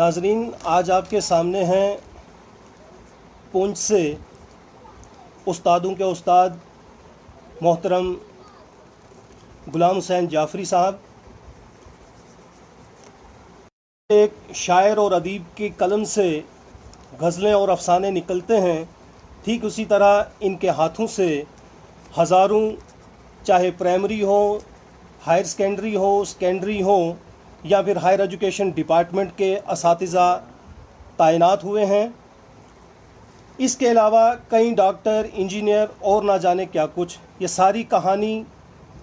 ناظرین، آج آپ کے سامنے ہیں پونچھ سے استادوں کے استاد محترم غلام حسین جعفری صاحب. ایک شاعر اور ادیب کی قلم سے غزلیں اور افسانے نکلتے ہیں، ٹھیک اسی طرح ان کے ہاتھوں سے ہزاروں، چاہے پرائمری ہو، ہائر سیکنڈری ہو، سیکنڈری ہو یا پھر ہائر ایجوکیشن ڈپارٹمنٹ کے اساتذہ تعینات ہوئے ہیں. اس کے علاوہ کئی ڈاکٹر، انجینئر اور نہ جانے کیا کچھ. یہ ساری کہانی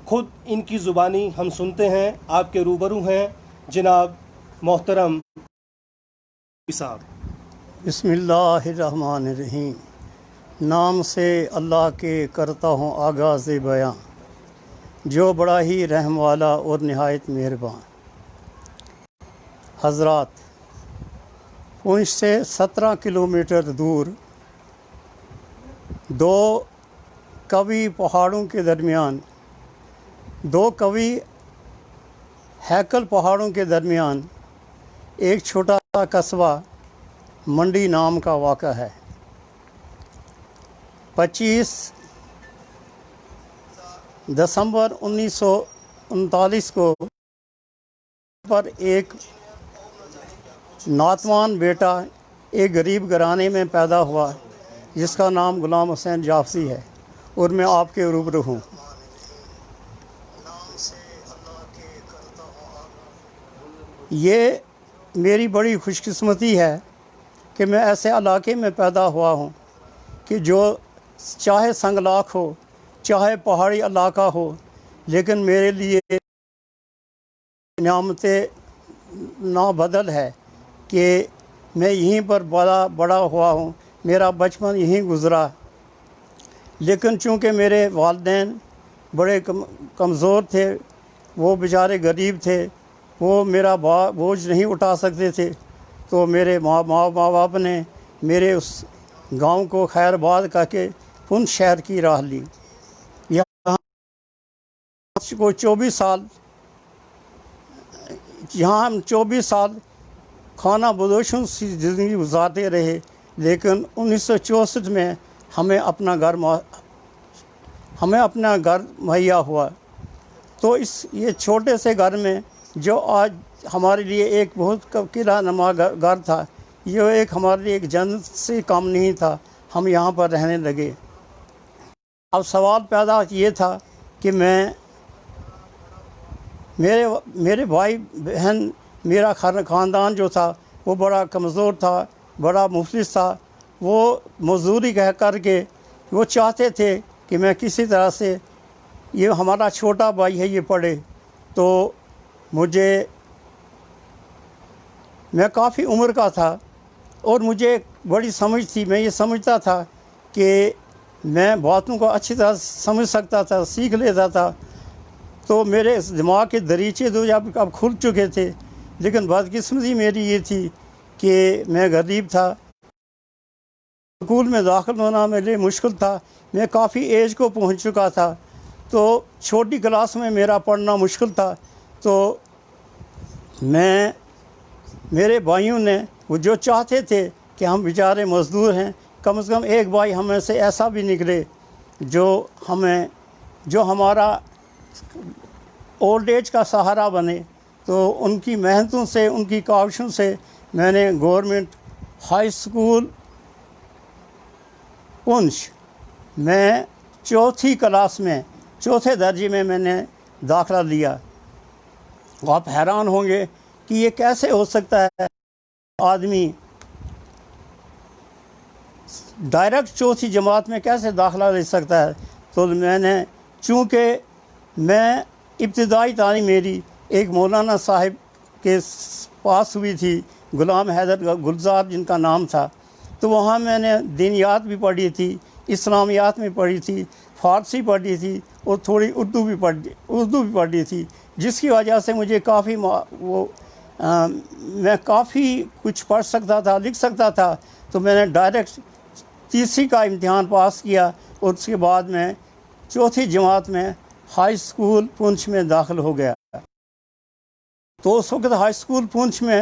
خود ان کی زبانی ہم سنتے ہیں. آپ کے روبرو ہیں جناب محترم صاحب. بسم اللہ الرحمن الرحیم. نام سے اللہ کے کرتا ہوں آغاز بیاں، جو بڑا ہی رحم والا اور نہایت مہربان. حضرات، پونچھ سے 17 کلومیٹر دور دو قوی پہاڑوں کے درمیان، دو قوی ہیکل پہاڑوں کے درمیان ایک چھوٹا سا قصبہ منڈی نام کا واقع ہے. 25 دسمبر 1939 کو پر ایک ناتوان بیٹا ایک غریب گھرانے میں پیدا ہوا جس کا نام غلام حسین جعفری ہے، اور میں آپ کے روبرو ہوں. یہ میری بڑی خوش قسمتی ہے کہ میں ایسے علاقے میں پیدا ہوا ہوں کہ جو چاہے سنگلاخ ہو، چاہے پہاڑی علاقہ ہو، لیکن میرے لیے نعمت نابدل ہے کہ میں یہیں پر بڑا ہوا ہوں. میرا بچپن یہیں گزرا، لیکن چونکہ میرے والدین بڑے کمزور تھے، وہ بیچارے غریب تھے، وہ میرا بوجھ نہیں اٹھا سکتے تھے، تو میرے ماں باپ نے میرے اس گاؤں کو خیر آباد کر کے پونچھ شہر کی راہ لی. یہاں کو 24 سال خانہ بدوشوں سی زندگی گزارتے رہے، لیکن 1964 میں ہمیں اپنا گھر مہیا ہوا. تو یہ چھوٹے سے گھر میں، جو آج ہمارے لیے ایک بہت قلعہ نما گھر تھا، یہ ایک ہمارے لیے ایک جنت سے کم نہیں تھا. ہم یہاں پر رہنے لگے. اب سوال پیدا یہ تھا کہ میرے بھائی بہن، میرا خاندان جو تھا وہ بڑا کمزور تھا، بڑا مفلس تھا. وہ مزدوری کر کے وہ چاہتے تھے کہ میں کسی طرح سے، یہ ہمارا چھوٹا بھائی ہے، یہ پڑھے. تو میں کافی عمر کا تھا اور مجھے بڑی سمجھ تھی. میں یہ سمجھتا تھا کہ میں باتوں کو اچھی طرح سمجھ سکتا تھا، سیکھ لیتا تھا. تو میرے دماغ کے دریچے تو اب کھل چکے تھے، لیکن بدقسمتی میری یہ تھی کہ میں غریب تھا. اسکول میں داخل ہونا میرے لیے مشکل تھا. میں کافی ایج کو پہنچ چکا تھا، تو چھوٹی کلاس میں میرا پڑھنا مشکل تھا. تو میرے بھائیوں نے، وہ جو چاہتے تھے کہ ہم بیچارے مزدور ہیں، کم از کم ایک بھائی ہمیں سے ایسا بھی نکلے جو ہمارا اولڈ ایج کا سہارا بنے. تو ان کی محنتوں سے، ان کی کاوشوں سے میں نے گورنمنٹ ہائی اسکول پونچھ میں چوتھے درجے میں نے داخلہ لیا. آپ حیران ہوں گے کہ یہ کیسے ہو سکتا ہے، آدمی ڈائریکٹ چوتھی جماعت میں کیسے داخلہ لے سکتا ہے. تو چونکہ میں ابتدائی تعلیم میری ایک مولانا صاحب کے پاس ہوئی تھی، غلام حیدر گلزار جن کا نام تھا. تو وہاں میں نے دینیات بھی پڑھی تھی، اسلامیات میں پڑھی تھی، فارسی پڑھی تھی، اور تھوڑی اردو بھی پڑھی تھی، جس کی وجہ سے مجھے میں کافی کچھ پڑھ سکتا تھا، لکھ سکتا تھا. تو میں نے ڈائریکٹ تیسری کا امتحان پاس کیا، اور اس کے بعد میں چوتھی جماعت میں ہائی اسکول پونچھ میں داخل ہو گیا. تو اس وقت ہائی اسکول پونچھ میں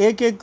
1 1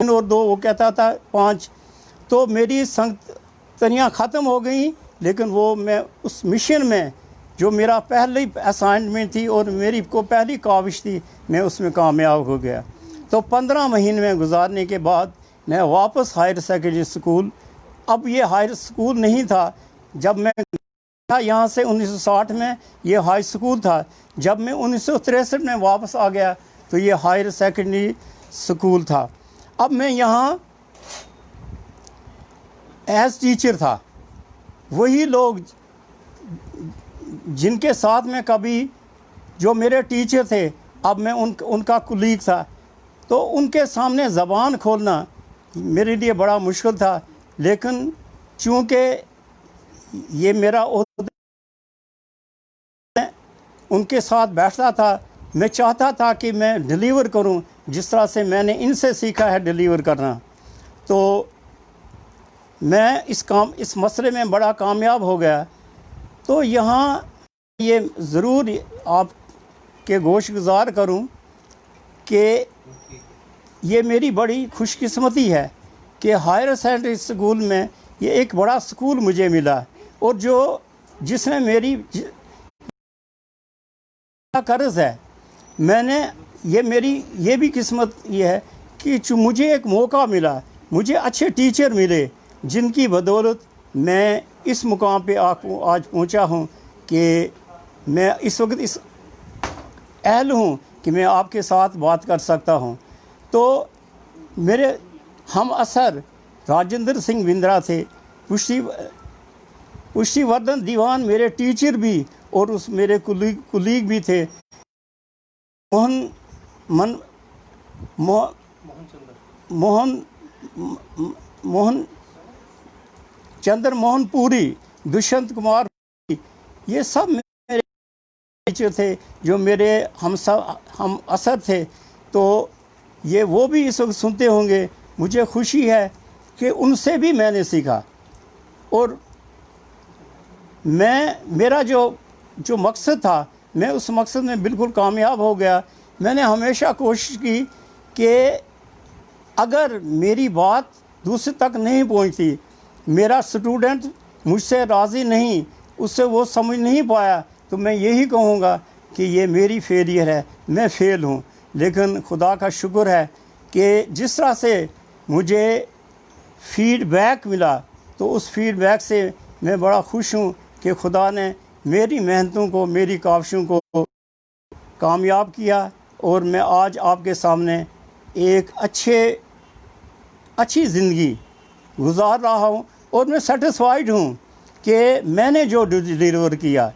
2 اور 2 وہ کہتا تھا 5. تو میری سنگتریاں ختم ہو گئیں، لیکن وہ میں اس مشن میں جو میرا پہلی اسائنمنٹ تھی اور میری کو پہلی کاوش تھی، میں اس میں کامیاب ہو گیا. تو 15 مہینے میں گزارنے کے بعد میں واپس ہائر سیکنڈری اسکول. اب یہ ہائر اسکول نہیں تھا جب میں یہاں سے 1960 میں یہ ہائی اسکول تھا. جب میں 1963 میں واپس آ گیا تو یہ ہائر سیکنڈری اسکول تھا. اب میں یہاں ایز ٹیچر تھا. وہی لوگ جن کے ساتھ میں کبھی جو میرے ٹیچر تھے، اب میں ان کا کولیگ تھا. تو ان کے سامنے زبان کھولنا میرے لیے بڑا مشکل تھا. لیکن چونکہ یہ میرا عہدہ، ان کے ساتھ بیٹھتا تھا، میں چاہتا تھا کہ میں ڈیلیور کروں جس طرح سے میں نے ان سے سیکھا ہے ڈیلیور کرنا. تو میں اس مسئلے میں بڑا کامیاب ہو گیا. تو یہاں یہ ضرور آپ کے گوش گزار کروں کہ یہ میری بڑی خوش قسمتی ہے کہ ہائر سیکنڈری اسکول میں یہ ایک بڑا اسکول مجھے ملا، اور جس نے میری قرض ہے. میں نے یہ بھی قسمت یہ ہے کہ مجھے ایک موقع ملا، مجھے اچھے ٹیچر ملے جن کی بدولت میں اس مقام پہ آج پہنچا ہوں کہ میں اس وقت اس اہل ہوں کہ میں آپ کے ساتھ بات کر سکتا ہوں. تو میرے ہم اثر راجندر سنگھ بندرا تھے، پشتی وردھن دیوان میرے ٹیچر بھی اور اس میرے کولیگ بھی تھے. موہن چندر موہن پوری، دشنت کمار، یہ سب میرے ٹیچر تھے جو میرے ہم اثر تھے. تو یہ وہ بھی اس وقت سنتے ہوں گے. مجھے خوشی ہے کہ ان سے بھی میں نے سیکھا، اور میرا جو مقصد تھا میں اس مقصد میں بالکل کامیاب ہو گیا. میں نے ہمیشہ کوشش کی کہ اگر میری بات دوسرے تک نہیں پہنچتی، میرا اسٹوڈنٹ مجھ سے راضی نہیں، اس سے وہ سمجھ نہیں پایا، تو میں یہی کہوں گا کہ یہ میری فیلئر ہے، میں فیل ہوں. لیکن خدا کا شکر ہے کہ جس طرح سے مجھے فیڈ بیک ملا، تو اس فیڈ بیک سے میں بڑا خوش ہوں کہ خدا نے میری محنتوں کو، میری کاوشوں کو کامیاب کیا، اور میں آج آپ کے سامنے ایک اچھی زندگی گزار رہا ہوں. اور میں سیٹسفائیڈ ہوں کہ میں نے جو ڈیلیور کیا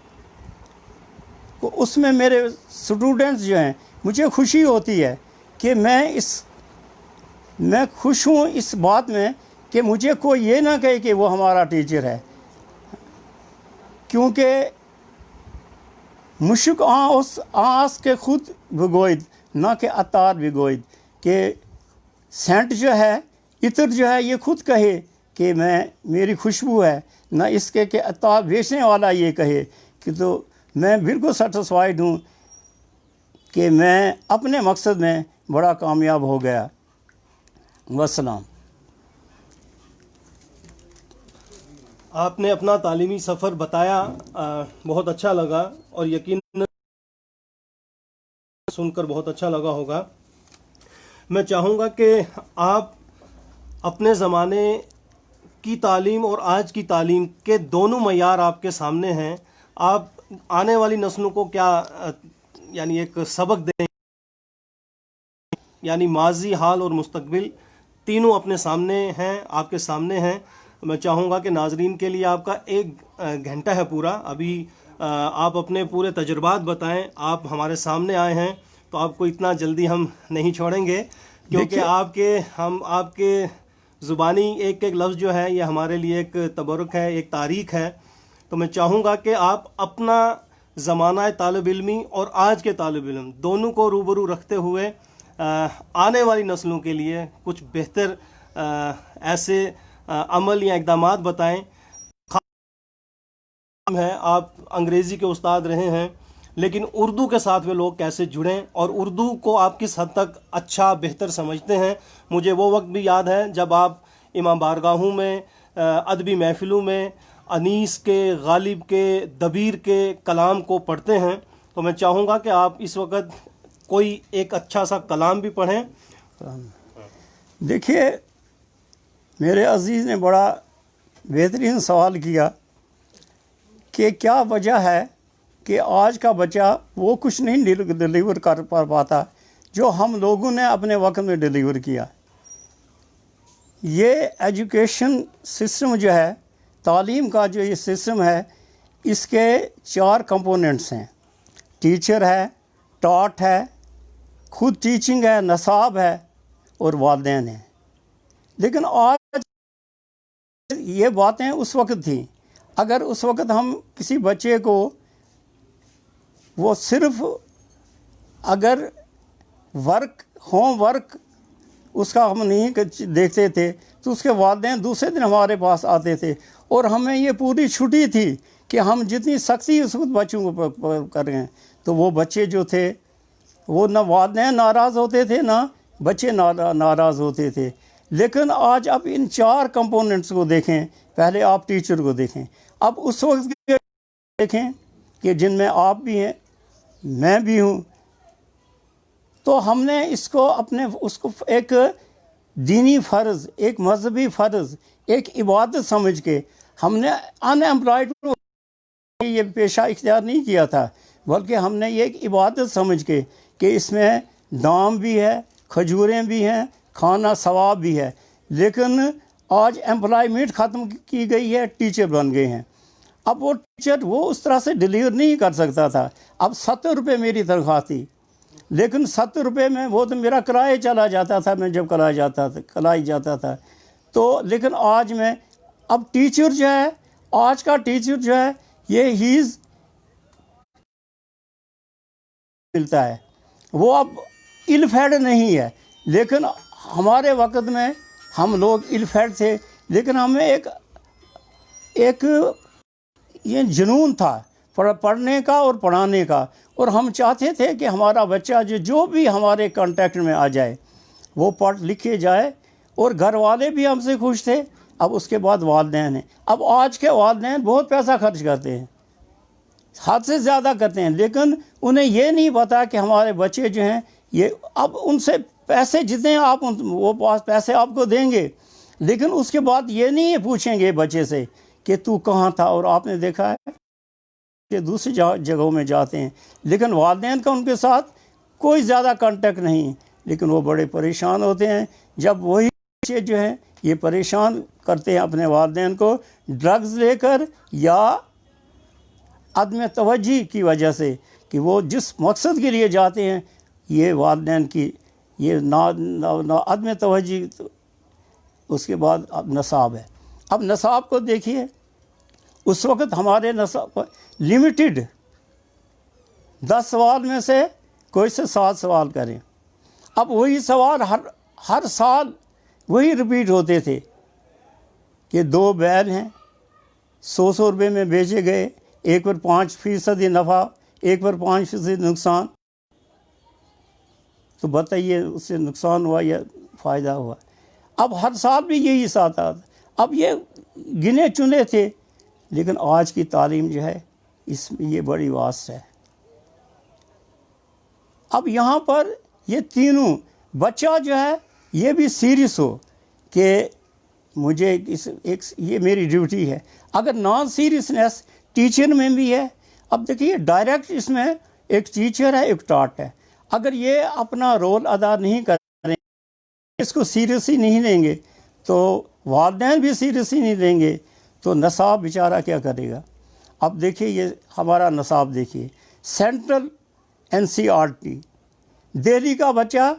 اس میں میرے اسٹوڈنٹس جو ہیں، مجھے خوشی ہوتی ہے کہ میں خوش ہوں اس بات میں کہ مجھے کوئی یہ نہ کہے کہ وہ ہمارا ٹیچر ہے. کیونکہ مشک آس کے خود بگوید نہ کہ عطار بگوید، کہ سینٹ جو ہے، عطر جو ہے، یہ خود کہے کہ میری خوشبو ہے، نہ اس کے کہ عطار بیچنے والا یہ کہے. کہ تو میں بالکل سیٹسفائیڈ ہوں کہ میں اپنے مقصد میں بڑا کامیاب ہو گیا. والسلام. آپ نے اپنا تعلیمی سفر بتایا، بہت اچھا لگا، اور یقیناً سن کر بہت اچھا لگا ہوگا. میں چاہوں گا کہ آپ اپنے زمانے کی تعلیم اور آج کی تعلیم کے دونوں معیار آپ کے سامنے ہیں. آپ آنے والی نسلوں کو کیا یعنی ایک سبق دیں، یعنی ماضی، حال اور مستقبل تینوں اپنے سامنے ہیں، آپ کے سامنے ہیں. میں چاہوں گا کہ ناظرین کے لیے آپ کا 1 گھنٹہ ہے پورا. ابھی آپ اپنے پورے تجربات بتائیں. آپ ہمارے سامنے آئے ہیں تو آپ کو اتنا جلدی ہم نہیں چھوڑیں گے، کیونکہ آپ کے زبانی ایک لفظ جو ہے یہ ہمارے لیے ایک تبرک ہے، ایک تاریخ ہے. تو میں چاہوں گا کہ آپ اپنا زمانہ طالب علمی اور آج کے طالب علم دونوں کو روبرو رکھتے ہوئے آنے والی نسلوں کے لیے کچھ بہتر ایسے عمل یا اقدامات بتائیں. آپ انگریزی کے استاد رہے ہیں، لیکن اردو کے ساتھ وہ لوگ کیسے جڑیں اور اردو کو آپ کس حد تک اچھا بہتر سمجھتے ہیں. مجھے وہ وقت بھی یاد ہے جب آپ امام بارگاہوں میں، ادبی محفلوں میں انیس کے، غالب کے، دبیر کے کلام کو پڑھتے ہیں. تو میں چاہوں گا کہ آپ اس وقت کوئی ایک اچھا سا کلام بھی پڑھیں. دیکھیے میرے عزیز نے بڑا بہترین سوال کیا کہ کیا وجہ ہے کہ آج کا بچہ وہ کچھ نہیں ڈیلیور کر پاتا جو ہم لوگوں نے اپنے وقت میں ڈیلیور کیا. یہ ایجوکیشن سسٹم جو ہے، تعلیم کا جو یہ سسٹم ہے، اس کے 4 کمپوننٹس ہیں. ٹیچر ہے، ٹاٹ ہے، خود ٹیچنگ ہے، نصاب ہے اور والدین ہیں. لیکن آج یہ باتیں اس وقت تھیں. اگر اس وقت ہم کسی بچے کو وہ صرف اگر ہوم ورک اس کا ہم نہیں دیکھتے تھے تو اس کے والدین دوسرے دن ہمارے پاس آتے تھے اور ہمیں یہ پوری چھٹی تھی کہ ہم جتنی سختی اس وقت بچوں کو کر رہے ہیں. تو وہ بچے جو تھے وہ نہ والدین ناراض ہوتے تھے نہ بچے ناراض ہوتے تھے. لیکن آج اب ان 4 کمپوننٹس کو دیکھیں. پہلے آپ ٹیچر کو دیکھیں، اب اس وقت کے دیکھیں کہ جن میں آپ بھی ہیں، میں بھی ہوں. تو ہم نے اس کو ایک دینی فرض، ایک مذہبی فرض، ایک عبادت سمجھ کے ہم نے ان ایمپلائڈ کو یہ پیشہ اختیار نہیں کیا تھا، بلکہ ہم نے یہ ایک عبادت سمجھ کے کہ اس میں دام بھی ہے، کھجوریں بھی ہیں، کھانا ثواب بھی ہے. لیکن آج ایمپلائمنٹ ختم کی گئی ہے، ٹیچر بن گئے ہیں. اب وہ ٹیچر وہ اس طرح سے ڈیلیور نہیں کر سکتا تھا. اب 70 روپے میری تنخواہ تھی، لیکن 70 روپے میں وہ تو میرا کرایہ چلا جاتا تھا، میں جب کلائی جاتا تھا. تو لیکن آج میں اب ٹیچر جو ہے، آج کا ٹیچر جو ہے یہ ہیز ملتا ہے، وہ اب ایل فیڈ نہیں ہے. لیکن ہمارے وقت میں ہم لوگ ایل فیڈ تھے، لیکن ہمیں ایک یہ جنون تھا پڑھنے کا اور پڑھانے کا، اور ہم چاہتے تھے کہ ہمارا بچہ جو بھی ہمارے کانٹیکٹ میں آ جائے وہ پڑھ لکھے جائے. اور گھر والے بھی ہم سے خوش تھے. اب اس کے بعد والدین ہیں. اب آج کے والدین بہت پیسہ خرچ کرتے ہیں، حد سے زیادہ کرتے ہیں، لیکن انہیں یہ نہیں پتا کہ ہمارے بچے جو ہیں یہ اب ان سے پیسے جتنے آپ وہ پیسے آپ کو دیں گے، لیکن اس کے بعد یہ نہیں پوچھیں گے بچے سے کہ تو کہاں تھا. اور آپ نے دیکھا ہے کہ دوسری جگہوں میں جاتے ہیں، لیکن والدین کا ان کے ساتھ کوئی زیادہ کانٹیکٹ نہیں. لیکن وہ بڑے پریشان ہوتے ہیں جب وہی بچے جو ہیں یہ پریشان کرتے ہیں اپنے والدین کو ڈرگز لے کر یا عدم توجہ کی وجہ سے، کہ وہ جس مقصد کے لیے جاتے ہیں یہ والدین کی یہ عدم توجہ. اس کے بعد اب نصاب ہے. اب نصاب کو دیکھیے، اس وقت ہمارے نصاب لمیٹڈ 10 سوال میں سے کوئی سے 7 سوال کریں. اب وہی سوال ہر سال وہی رپیٹ ہوتے تھے کہ 2 بیل ہیں، 100 روپے میں بیچے گئے، ایک پر 5% نفع، ایک پر 5% نقصان. تو بتائیے اس سے نقصان ہوا یا فائدہ ہوا؟ اب ہر سال بھی یہی ساتھ آتا. اب یہ گنے چنے تھے، لیکن آج کی تعلیم جو ہے اس میں یہ بڑی واسط ہے. اب یہاں پر یہ تینوں بچہ جو ہے یہ بھی سیریس ہو کہ مجھے یہ میری ڈیوٹی ہے. اگر نان سیریسنیس ٹیچر میں بھی ہے. اب دیکھیے ڈائریکٹ اس میں ایک ٹیچر ہے، ایک ٹاٹ ہے. اگر یہ اپنا رول ادا نہیں کریں، اس کو سیریسلی نہیں لیں گے تو والدین بھی سیریسلی نہیں لیں گے تو نصاب بیچارہ کیا کرے گا. اب دیکھیے یہ ہمارا نصاب دیکھیے، سینٹرل NCERT، دہلی کا بچہ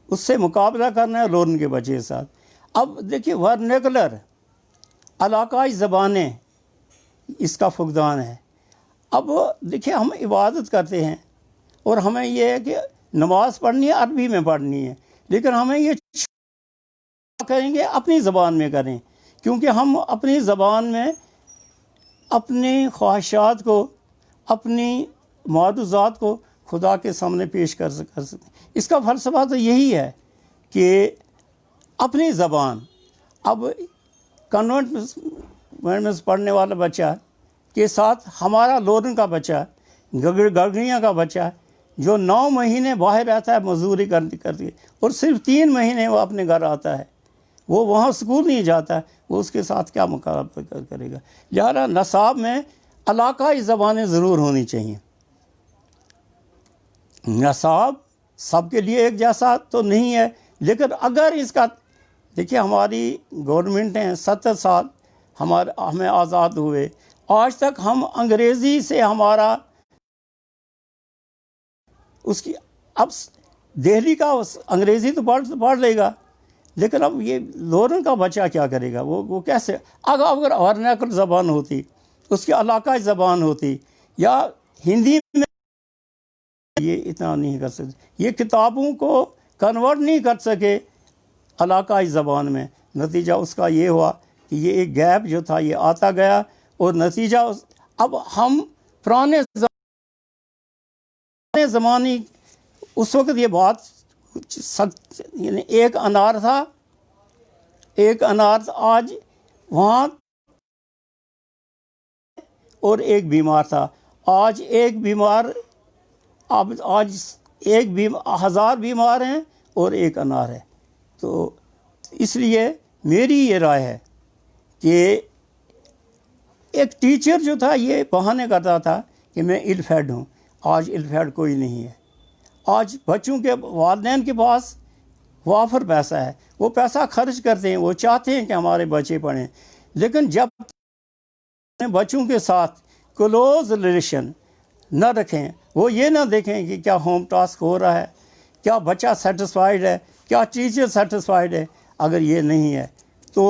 اس سے مقابلہ کرنا ہے لون کے بچے کے ساتھ. اب دیکھیے ورنیکولر علاقائی زبانیں اس کا فقدان ہے. اب دیکھیے ہم عبادت کرتے ہیں اور ہمیں یہ ہے کہ نماز پڑھنی ہے، عربی میں پڑھنی ہے، لیکن ہمیں یہ کریں گے اپنی زبان میں کریں، کیونکہ ہم اپنی زبان میں اپنی خواہشات کو، اپنی معجزات کو خدا کے سامنے پیش کر سکتے ہیں۔ اس کا فلسفہ تو یہی ہے کہ اپنی زبان، اب کنوینٹ میں پڑھنے والا بچہ کے ساتھ ہمارا لورن کا بچہ، گگڑیاں کا بچہ جو 9 مہینے باہر رہتا ہے مزدوری کرتی اور صرف 3 مہینے وہ اپنے گھر آتا ہے، وہ وہاں اسکول نہیں جاتا ہے، وہ اس کے ساتھ کیا مقابلہ کرے گا؟ لہٰذا نصاب میں علاقائی زبانیں ضرور ہونی چاہیے۔ نصاب سب کے لیے ایک جیسا تو نہیں ہے، لیکن اگر اس کا دیکھیے ہماری گورنمنٹ ہیں 70 سال ہمیں آزاد ہوئے، آج تک ہم انگریزی سے ہمارا اس کی اب دہلی کا انگریزی تو پڑھ لے گا، لیکن اب یہ لورن کا بچہ کیا کرے گا؟ وہ کیسے؟ اگر ورنیکل زبان ہوتی، اس کی علاقائی زبان ہوتی، یا ہندی میں، یہ اتنا نہیں کر سکتے، یہ کتابوں کو کنورٹ نہیں کر سکے علاقائی زبان میں۔ نتیجہ اس کا یہ ہوا کہ یہ ایک گیپ جو تھا یہ آتا گیا، اور نتیجہ اب ہم پرانے زمانے اس وقت یہ بات سخت، یعنی ایک انار تھا آج وہاں، اور ایک بیمار تھا آج ایک بیمار، آج 1000 بیمار ہیں اور ایک انار ہے۔ تو اس لیے میری یہ رائے ہے کہ ایک ٹیچر جو تھا یہ بہانے کرتا تھا کہ میں ایل فیڈ ہوں، آج ایل فیڈ کوئی نہیں ہے۔ آج بچوں کے والدین کے پاس وافر پیسہ ہے، وہ پیسہ خرچ کرتے ہیں، وہ چاہتے ہیں کہ ہمارے بچے پڑھیں، لیکن جب بچوں کے ساتھ کلوز ریلیشن نہ رکھیں، وہ یہ نہ دیکھیں کہ کیا ہوم ٹاسک ہو رہا ہے، کیا بچہ سیٹسفائیڈ ہے، کیا ٹیچر سیٹسفائیڈ ہے، اگر یہ نہیں ہے تو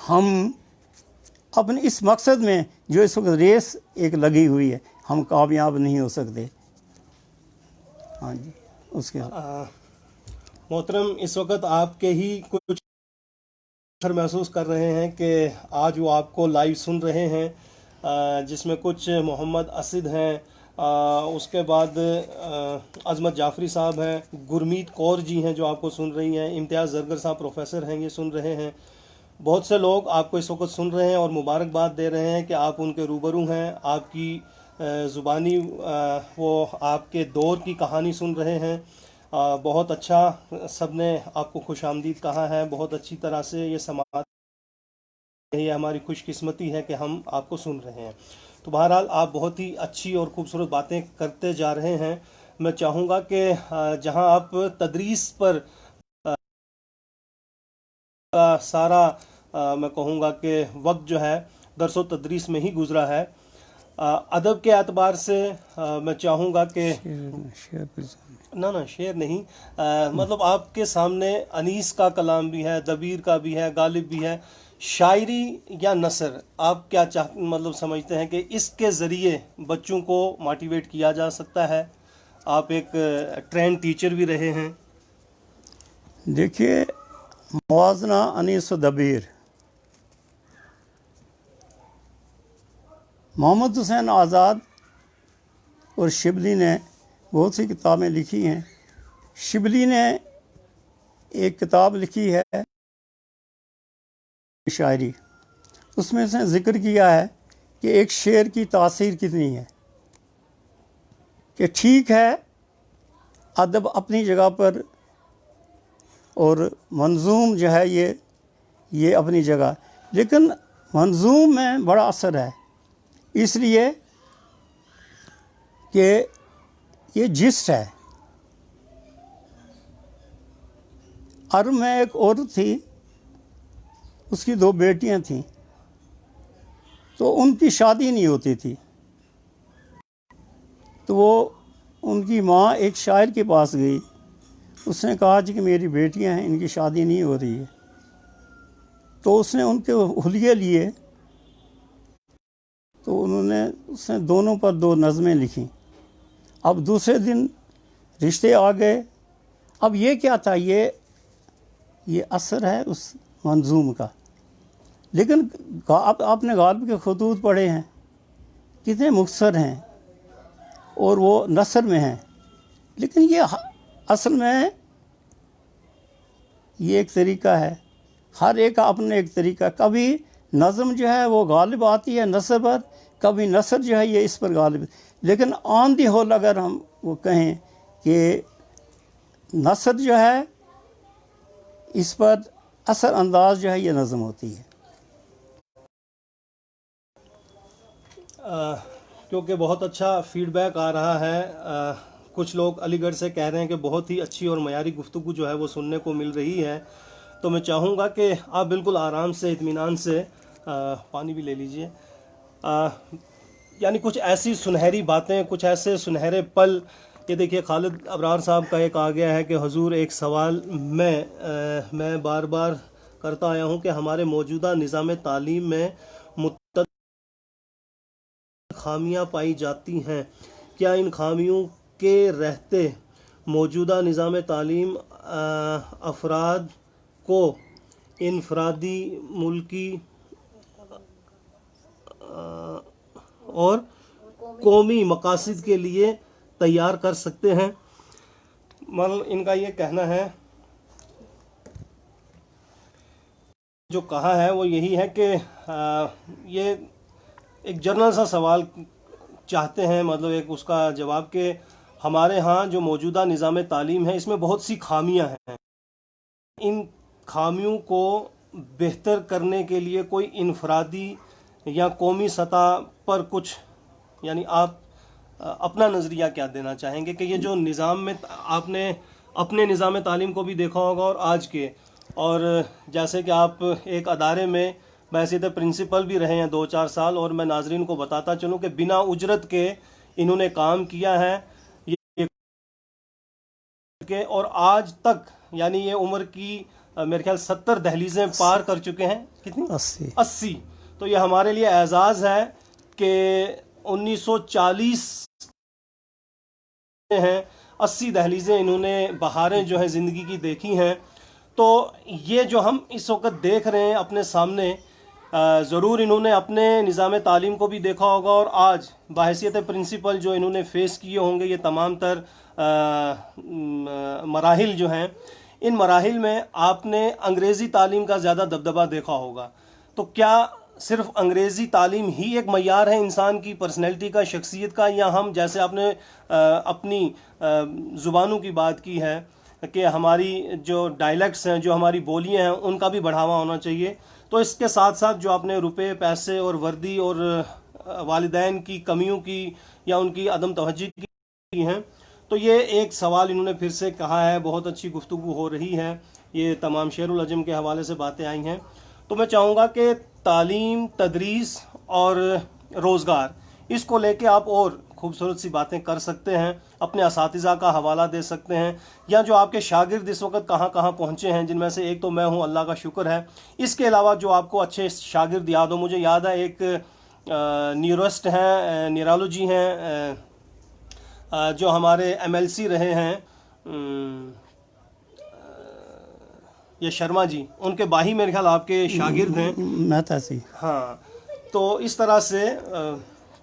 ہم اپنے اس مقصد میں جو اس وقت ریس ایک لگی ہوئی ہے، ہم کامیاب نہیں ہو سکتے۔ ہاں جی، اس کے محترم، اس وقت آپ کے ہی کچھ محسوس کر رہے ہیں کہ آج وہ آپ کو لائیو سن رہے ہیں، جس میں کچھ محمد اسد ہیں، اس کے بعد عظمت جعفری صاحب ہیں، گرمیت کور جی ہیں جو آپ کو سن رہی ہیں، امتیاز زرگر صاحب پروفیسر ہیں، یہ سن رہے ہیں، بہت سے لوگ آپ کو اس وقت سن رہے ہیں اور مبارکباد دے رہے ہیں کہ آپ ان کے روبرو ہیں، آپ کی زبانی وہ آپ کے دور کی کہانی سن رہے ہیں۔ بہت اچھا، سب نے آپ کو خوش آمدید کہا ہے، بہت اچھی طرح سے یہ سماعت، یہ ہماری خوش قسمتی ہے کہ ہم آپ کو سن رہے ہیں۔ تو بہرحال آپ بہت ہی اچھی اور خوبصورت باتیں کرتے جا رہے ہیں۔ میں چاہوں گا کہ جہاں آپ تدریس پر سارا میں کہوں گا کہ وقت جو ہے درس و تدریس میں ہی گزرا ہے، ادب کے اعتبار سے میں چاہوں گا کہ نہ شعر نہیں، مطلب آپ کے سامنے انیس کا کلام بھی ہے، دبیر کا بھی ہے، غالب بھی ہے، شاعری یا نثر، آپ کیا مطلب سمجھتے ہیں کہ اس کے ذریعے بچوں کو موٹیویٹ کیا جا سکتا ہے؟ آپ ایک ٹرینڈ ٹیچر بھی رہے ہیں۔ دیکھیے، موازنہ انیس و دبیر، محمد حسین آزاد اور شبلی نے بہت سی کتابیں لکھی ہیں۔ شبلی نے ایک کتاب لکھی ہے شاعری، اس میں اس نے ذکر کیا ہے کہ ایک شعر کی تاثیر کتنی ہے، کہ ٹھیک ہے ادب اپنی جگہ پر اور منظوم جو ہے یہ اپنی جگہ، لیکن منظوم میں بڑا اثر ہے، اس لیے کہ یہ جسٹ ہے۔ عرب میں ایک عورت تھی، اس کی 2 بیٹیاں تھیں، تو ان کی شادی نہیں ہوتی تھی، تو وہ ان کی ماں ایک شاعر کے پاس گئی، اس نے کہا کہ میری بیٹیاں ہیں، ان کی شادی نہیں ہو رہی ہے، تو اس نے ان کے حلیے لیے، تو اس نے دونوں پر 2 نظمیں لکھیں۔ اب دوسرے دن رشتے آ گئے، اب یہ کیا تھا، یہ اثر ہے اس منظوم کا، لیکن آپ نے غالب کے خطوط پڑھے ہیں، کتنے مختصر ہیں، اور وہ نثر میں ہیں، لیکن یہ اصل میں یہ ایک طریقہ ہے، ہر ایک کا اپنا ایک طریقہ. کبھی نظم جو ہے وہ غالب آتی ہے نثر پر، کبھی نثر جو ہے یہ اس پر غالب. لیکن آن دی ہول اگر ہم وہ کہیں کہ نثر جو ہے اس پر اثر انداز جو ہے یہ نظم ہوتی ہے. کیونکہ بہت اچھا فیڈ بیک آ رہا ہے. کچھ لوگ علی گڑھ سے کہہ رہے ہیں کہ بہت ہی اچھی اور معیاری گفتگو جو ہے وہ سننے کو مل رہی ہے. تو میں چاہوں گا کہ آپ بالکل آرام سے اطمینان سے پانی بھی لے لیجئے. یعنی کچھ ایسی سنہری باتیں، کچھ ایسے سنہرے پل. یہ دیکھیے خالد ابرار صاحب کا ایک آ گیا ہے کہ حضور ایک سوال میں بار بار کرتا آیا ہوں کہ ہمارے موجودہ نظام تعلیم میں متعدد خامیاں پائی جاتی ہیں. کیا ان خامیوں کے رہتے موجودہ نظام تعلیم افراد کو انفرادی، ملکی اور قومی مقاصد کے لیے تیار کر سکتے ہیں؟ ان کا یہ کہنا ہے، جو کہا ہے وہ یہی ہے کہ یہ ایک جنرل سا سوال چاہتے ہیں، مطلب ایک اس کا جواب کہ ہمارے ہاں جو موجودہ نظام تعلیم ہے اس میں بہت سی خامیاں ہیں. ان خامیوں کو بہتر کرنے کے لیے کوئی انفرادی یا قومی سطح پر کچھ، یعنی آپ اپنا نظریہ کیا دینا چاہیں گے کہ یہ جو نظام میں آپ نے اپنے نظام تعلیم کو بھی دیکھا ہوگا اور آج کے، اور جیسے کہ آپ ایک ادارے میں بحیثیت پرنسپل بھی رہے ہیں 2-4 سال، اور میں ناظرین کو بتاتا چلوں کہ بنا اجرت کے انہوں نے کام کیا ہے اور آج تک یعنی یہ عمر کی میرے خیال 70 دہلیزیں پار کر چکے ہیں. کتنی؟ 80. تو یہ ہمارے لیے اعزاز ہے کہ 1940 ہیں 80 دہلیزیں انہوں نے بہاریں جو ہیں زندگی کی دیکھی ہیں. تو یہ جو ہم اس وقت دیکھ رہے ہیں اپنے سامنے، ضرور انہوں نے اپنے نظام تعلیم کو بھی دیکھا ہوگا، اور آج بحیثیت پرنسپل جو انہوں نے فیس کیے ہوں گے یہ تمام تر مراحل جو ہیں، ان مراحل میں آپ نے انگریزی تعلیم کا زیادہ دبدبہ دیکھا ہوگا. تو کیا صرف انگریزی تعلیم ہی ایک معیار ہے انسان کی پرسنالٹی کا، شخصیت کا، یا ہم جیسے آپ نے اپنی زبانوں کی بات کی ہے کہ ہماری جو ڈائلیکٹس ہیں، جو ہماری بولیاں ہیں، ان کا بھی بڑھاوا ہونا چاہیے. تو اس کے ساتھ ساتھ جو آپ نے روپے، پیسے اور وردی اور والدین کی کمیوں کی یا ان کی عدم توجہی کی ہیں، تو یہ ایک سوال انہوں نے پھر سے کہا ہے. بہت اچھی گفتگو ہو رہی ہے، یہ تمام شعر العجم کے حوالے سے باتیں آئی ہیں. تو میں چاہوں گا کہ تعلیم، تدریس اور روزگار، اس کو لے کے آپ اور خوبصورت سی باتیں کر سکتے ہیں، اپنے اساتذہ کا حوالہ دے سکتے ہیں، یا جو آپ کے شاگرد اس وقت کہاں کہاں پہنچے ہیں، جن میں سے ایک تو میں ہوں، اللہ کا شکر ہے. اس کے علاوہ جو آپ کو اچھے شاگرد یاد ہو، مجھے یاد ہے ایک نیورسٹ ہیں، نیرالوجی ہیں، جو ہمارے MLC رہے ہیں، یہ شرما جی، ان کے باہی میرے خیال آپ کے شاگرد ہیں. مہتا سی. ہاں. تو اس طرح سے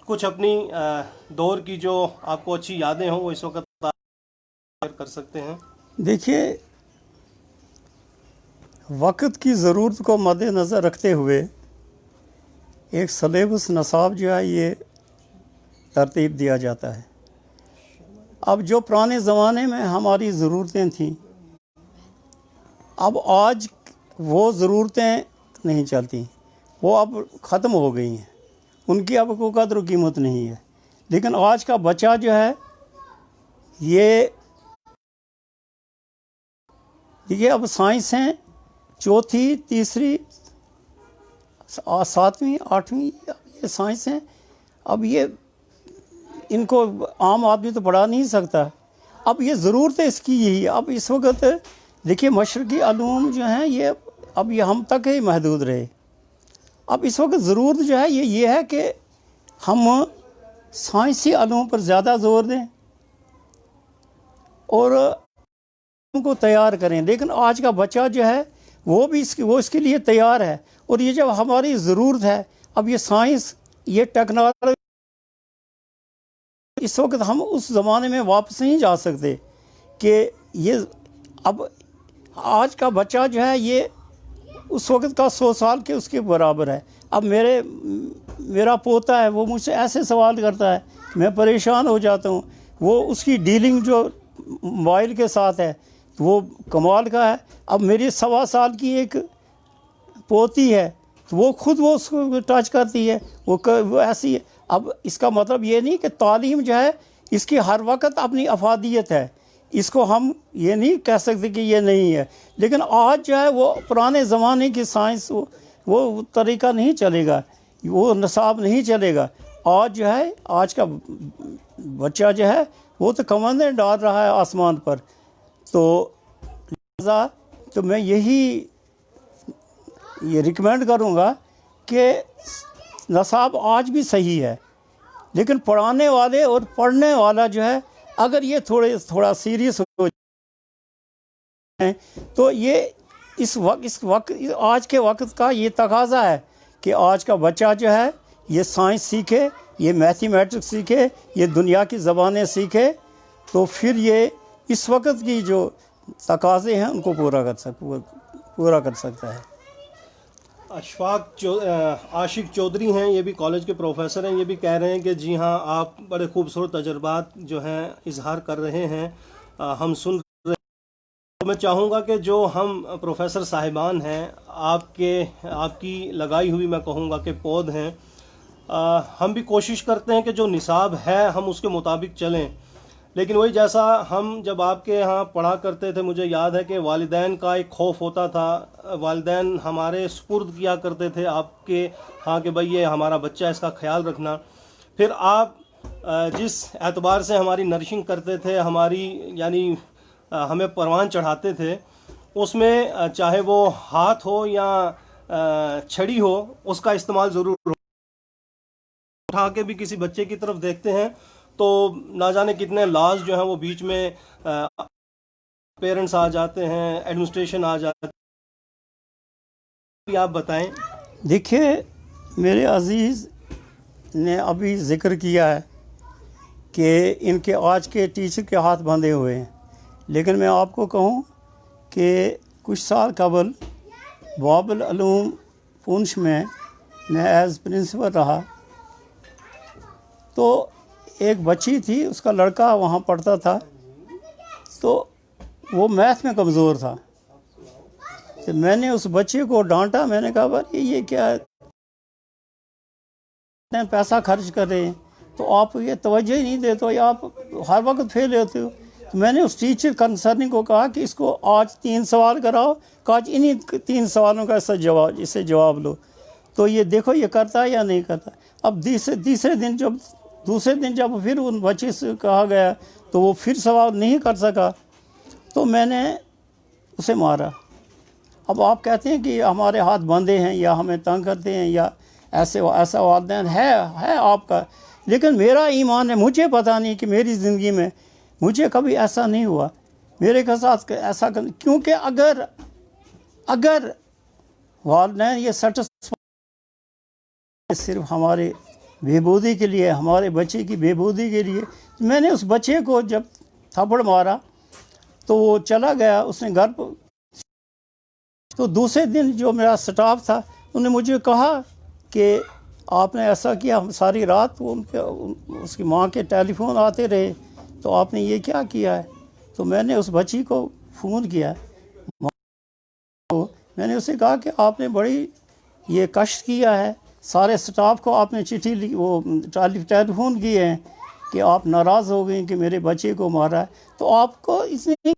کچھ اپنی دور کی جو آپ کو اچھی یادیں ہوں وہ اس وقت کر سکتے ہیں. دیکھیے، وقت کی ضرورت کو مد نظر رکھتے ہوئے ایک سلیبس نصاب جو ہے یہ ترتیب دیا جاتا ہے. اب جو پرانے زمانے میں ہماری ضرورتیں تھیں، اب آج وہ ضرورتیں نہیں چلتی، وہ اب ختم ہو گئی ہیں، ان کی اب کوئی قدر و قیمت نہیں ہے. لیکن آج کا بچہ جو ہے یہ دیکھیے، اب سائنس ہیں 4تھی، 3ری، 7ویں، 8ویں، یہ سائنس ہیں. اب یہ ان کو عام آدمی تو پڑھا نہیں سکتا. اب یہ ضرورت ہے اس کی یہی. اب اس وقت دیکھیے مشرقی علوم جو ہیں یہ ہم تک ہی محدود رہے. اب اس وقت ضرورت جو ہے یہ ہے کہ ہم سائنسی علوم پر زیادہ زور دیں اور ان کو تیار کریں. لیکن آج کا بچہ جو ہے وہ اس کے لیے تیار ہے. اور یہ جب ہماری ضرورت ہے، اب یہ سائنس، یہ ٹیکنالوجی اس وقت ہم اس زمانے میں واپس نہیں جا سکتے کہ یہ اب آج کا بچہ جو ہے یہ اس وقت کا 100 سال کے اس کے برابر ہے. اب میرا پوتا ہے وہ مجھ سے ایسے سوال کرتا ہے، میں پریشان ہو جاتا ہوں. وہ اس کی ڈیلنگ جو موبائل کے ساتھ ہے وہ کمال کا ہے. اب میری 1.25 سال کی ایک پوتی ہے تو وہ خود وہ اس کو ٹچ کرتی ہے، وہ ایسی ہے. اب اس کا مطلب یہ نہیں کہ تعلیم جو ہے اس کی ہر وقت اپنی افادیت ہے، اس کو ہم یہ نہیں کہہ سکتے کہ یہ نہیں ہے. لیکن آج جو ہے وہ پرانے زمانے کی سائنس وہ طریقہ نہیں چلے گا، وہ نصاب نہیں چلے گا. آج جو ہے آج کا بچہ جو ہے وہ تو کمندیں ڈال رہا ہے آسمان پر. تو لہذا تو میں یہ ریکمینڈ کروں گا کہ نصاب آج بھی صحیح ہے، لیکن پڑھانے والے اور پڑھنے والا جو ہے اگر یہ تھوڑا سیریس ہو جائے تو یہ اس وقت آج کے وقت کا یہ تقاضا ہے کہ آج کا بچہ جو ہے یہ سائنس سیکھے، یہ میتھمیٹکس سیکھے، یہ دنیا کی زبانیں سیکھے، تو پھر یہ اس وقت کی جو تقاضے ہیں ان کو پورا کر سکتا ہے. عاشق چودھری ہیں، یہ بھی کالج کے پروفیسر ہیں. یہ بھی کہہ رہے ہیں کہ جی ہاں آپ بڑے خوبصورت تجربات جو ہیں اظہار کر رہے ہیں، ہم سن رہے ہیں. میں چاہوں گا کہ جو ہم پروفیسر صاحبان ہیں، آپ کی لگائی ہوئی میں کہوں گا کہ پود ہیں، ہم بھی کوشش کرتے ہیں کہ جو نصاب ہے ہم اس کے مطابق چلیں. لیکن وہی جیسا ہم جب آپ کے ہاں پڑھا کرتے تھے، مجھے یاد ہے کہ والدین کا ایک خوف ہوتا تھا. والدین ہمارے سپرد کیا کرتے تھے آپ کے ہاں کہ بھئی یہ ہمارا بچہ، اس کا خیال رکھنا. پھر آپ جس اعتبار سے ہماری نرشنگ کرتے تھے، یعنی ہمیں پروان چڑھاتے تھے، اس میں چاہے وہ ہاتھ ہو یا چھڑی ہو، اس کا استعمال ضرور ہو. اٹھا کے بھی کسی بچے کی طرف دیکھتے ہیں تو نہ جانے کتنے لاز جو ہیں وہ بیچ میں پیرنٹس آ جاتے ہیں، ایڈمنسٹریشن آ جاتے ہیں. آپ بتائیں. دیکھیے میرے عزیز نے ابھی ذکر کیا ہے کہ ان کے آج کے ٹیچر کے ہاتھ بندھے ہوئے ہیں، لیکن میں آپ کو کہوں کہ کچھ سال قبل باب العلوم پونچھ میں ایز پرنسپل رہا. تو ایک بچی تھی، اس کا لڑکا وہاں پڑھتا تھا، تو وہ میتھ میں کمزور تھا. تو میں نے اس بچے کو ڈانٹا. میں نے کہا بھائی یہ کیا ہے، پیسہ خرچ کر رہے ہیں تو آپ یہ توجہ ہی نہیں دیتے ہو، یا آپ ہر وقت فیل ہوتے ہو. تو میں نے اس ٹیچر کنسرننگ کو کہا کہ اس کو آج 3 سوال کراؤ، کہا انہی 3 سوالوں کا اس سے جواب لو، تو یہ دیکھو یہ کرتا ہے یا نہیں کرتا. اب دوسرے دن جب پھر ان بچے سے کہا گیا تو وہ پھر سوال نہیں کر سکا، تو میں نے اسے مارا. اب آپ کہتے ہیں کہ ہمارے ہاتھ بندھے ہیں یا ہمیں تنگ کرتے ہیں یا ایسا والدین ہے آپ کا، لیکن میرا ایمان ہے، مجھے پتہ نہیں کہ میری زندگی میں مجھے کبھی ایسا نہیں ہوا میرے کے ساتھ ایسا کیونکہ اگر والدین یہ صرف ہمارے بہبودی کے لیے، ہمارے بچے کی بہبودی کے لیے. میں نے اس بچے کو جب تھپڑ مارا تو وہ چلا گیا، اس نے گھر پر. تو دوسرے دن جو میرا سٹاف تھا انہوں نے مجھے کہا کہ آپ نے ایسا کیا. ساری رات اس کی ماں کے ٹیلی فون آتے رہے، تو آپ نے یہ کیا کیا ہے. تو میں نے اس بچی کو فون کیا، میں نے اسے کہا کہ آپ نے بڑی یہ کشٹ کیا ہے، سارے سٹاف کو آپ نے چٹھی ٹیلی فون کیے ہیں کہ آپ ناراض ہو گئے کہ میرے بچے کو مارا ہے. تو آپ کو اس نے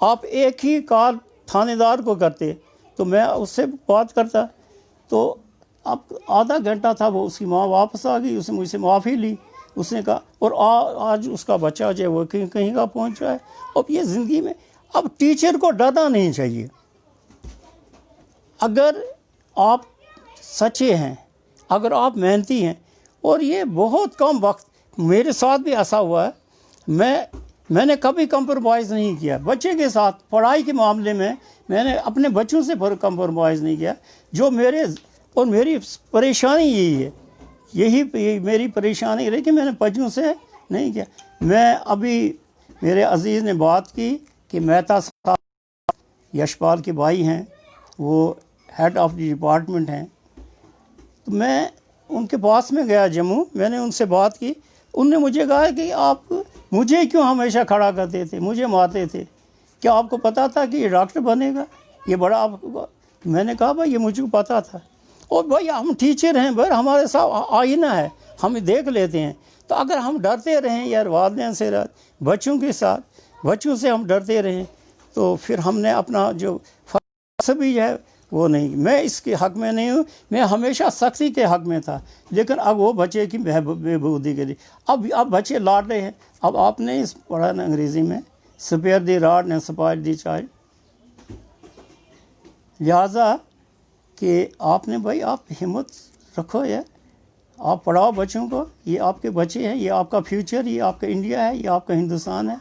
آپ ایک ہی کال تھانے دار کو کرتے تو میں اس سے بات کرتا. تو اب آدھا گھنٹہ تھا، وہ اس کی ماں واپس آ گئی، اس نے مجھ سے معافی لی. اس نے کہا اور آج اس کا بچہ جو ہے وہ کہیں کا پہنچ رہا ہے. اب یہ زندگی میں اب ٹیچر کو ڈرنا نہیں چاہیے. اگر آپ سچے ہیں، اگر آپ محنتی ہیں، اور یہ بہت کم وقت میرے ساتھ بھی ایسا ہوا ہے، میں نے کبھی کمپرومائز نہیں کیا بچے کے ساتھ. پڑھائی کے معاملے میں میں نے اپنے بچوں سے کمپرومائز نہیں کیا. جو میری پریشانی یہی ہے یہی میری پریشانی رہی کہ میں نے بچوں سے نہیں کیا. میں ابھی میرے عزیز نے بات کی کہ مہتا صاحب یشپال کے بھائی ہیں, وہ ہیڈ آف دی ڈپارٹمنٹ ہیں, تو میں ان کے پاس میں گیا جموں. میں نے ان سے بات کی. ان نے مجھے کہا کہ آپ مجھے کیوں ہمیشہ کھڑا کرتے تھے, مجھے مارتے تھے, کیا آپ کو پتہ تھا کہ یہ ڈاکٹر بنے گا, یہ بڑا آپ کو. میں نے کہا بھائی یہ مجھے کو پتہ تھا, اور بھائی ہم ٹیچر ہیں, بھائی ہمارے ساتھ آئینہ ہے, ہم دیکھ لیتے ہیں. تو اگر ہم ڈرتے رہیں یار والدین سے, بچوں کے ساتھ, بچوں سے ہم ڈرتے رہیں, تو پھر ہم نے اپنا جو فرض بھی ہے وہ نہیں. میں اس کے حق میں نہیں ہوں, میں ہمیشہ سختی کے حق میں تھا, لیکن اب وہ بچے کی بہبودی کے لیے اب بچے لاڈ رہے ہیں. اب آپ نے اس پڑھا نا انگریزی میں, spare the rod and spoil the child. لہٰذا کہ آپ نے بھائی آپ ہمت رکھو یار, آپ پڑھاؤ بچوں کو, یہ آپ کے بچے ہیں, یہ آپ کا فیوچر, یہ آپ کا انڈیا ہے, یہ آپ کا ہندوستان ہے.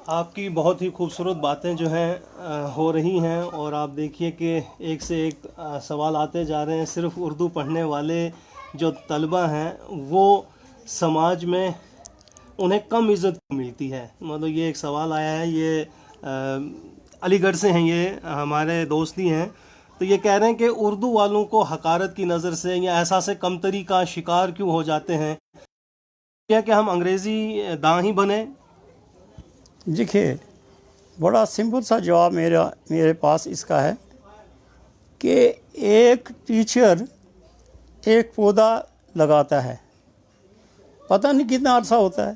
آپ کی بہت ہی خوبصورت باتیں جو ہیں ہو رہی ہیں, اور آپ دیکھیے کہ ایک سے ایک سوال آتے جا رہے ہیں. صرف اردو پڑھنے والے جو طلبہ ہیں وہ سماج میں انہیں کم عزت ملتی ہے. مطلب یہ ایک سوال آیا ہے, یہ علی گڑھ سے ہیں, یہ ہمارے دوست ہی ہیں, تو یہ کہہ رہے ہیں کہ اردو والوں کو حقارت کی نظر سے یا احساس کمتری کا شکار کیوں ہو جاتے ہیں, کیا کہ ہم انگریزی داں ہی بنیں؟ دیکھیے بڑا سمپل سا جواب میرے پاس اس کا ہے کہ ایک ٹیچر ایک پودا لگاتا ہے, پتہ نہیں کتنا عرصہ ہوتا ہے,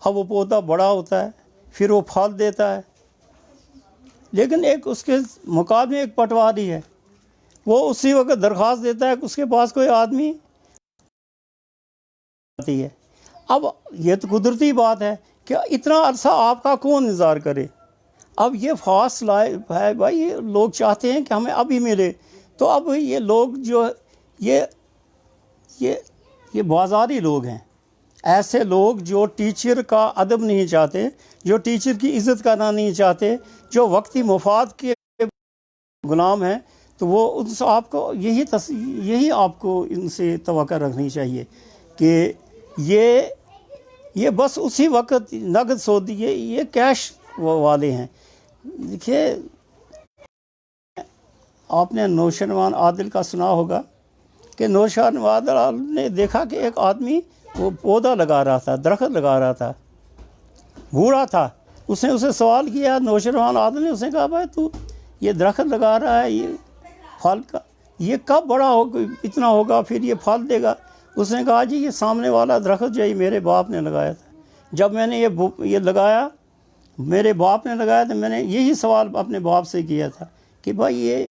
اب وہ پودا بڑا ہوتا ہے, پھر وہ پھل دیتا ہے, لیکن ایک اس کے مقابلے ایک پٹواری ہے, وہ اسی وقت درخواست دیتا ہے کہ اس کے پاس کوئی آدمی آتی ہے. اب یہ تو قدرتی بات ہے کہ اتنا عرصہ آپ کا کون انتظار کرے. اب یہ فاسٹ لائف ہے بھائی, یہ لوگ چاہتے ہیں کہ ہمیں ابھی ملے. تو اب یہ لوگ جو یہ بازاری لوگ ہیں, ایسے لوگ جو ٹیچر کا ادب نہیں چاہتے, جو ٹیچر کی عزت کرنا نہیں چاہتے, جو وقتی مفاد کے غلام ہیں, تو وہ ان سے آپ کو یہی آپ کو ان سے توقع رکھنی چاہیے کہ یہ بس اسی وقت نقد سودی, یہ کیش والے ہیں. دیکھیے آپ نے نوشروان عادل کا سنا ہوگا کہ نوشروان عادل نے دیکھا کہ ایک آدمی وہ پودا لگا رہا تھا, درخت لگا رہا تھا, بوڑھا تھا. اس نے اسے سوال کیا, نوشروان عادل نے اسے کہا بھائی تو یہ درخت لگا رہا ہے, یہ پھل کا, یہ کب بڑا ہوگا, اتنا ہوگا, پھر یہ پھل دے گا؟ اس نے کہا جی یہ سامنے والا درخت جو ہے میرے باپ نے لگایا تھا, جب میں نے یہ لگایا, میرے باپ نے لگایا تھا, میں نے یہی سوال اپنے باپ سے کیا تھا کہ بھائی یہ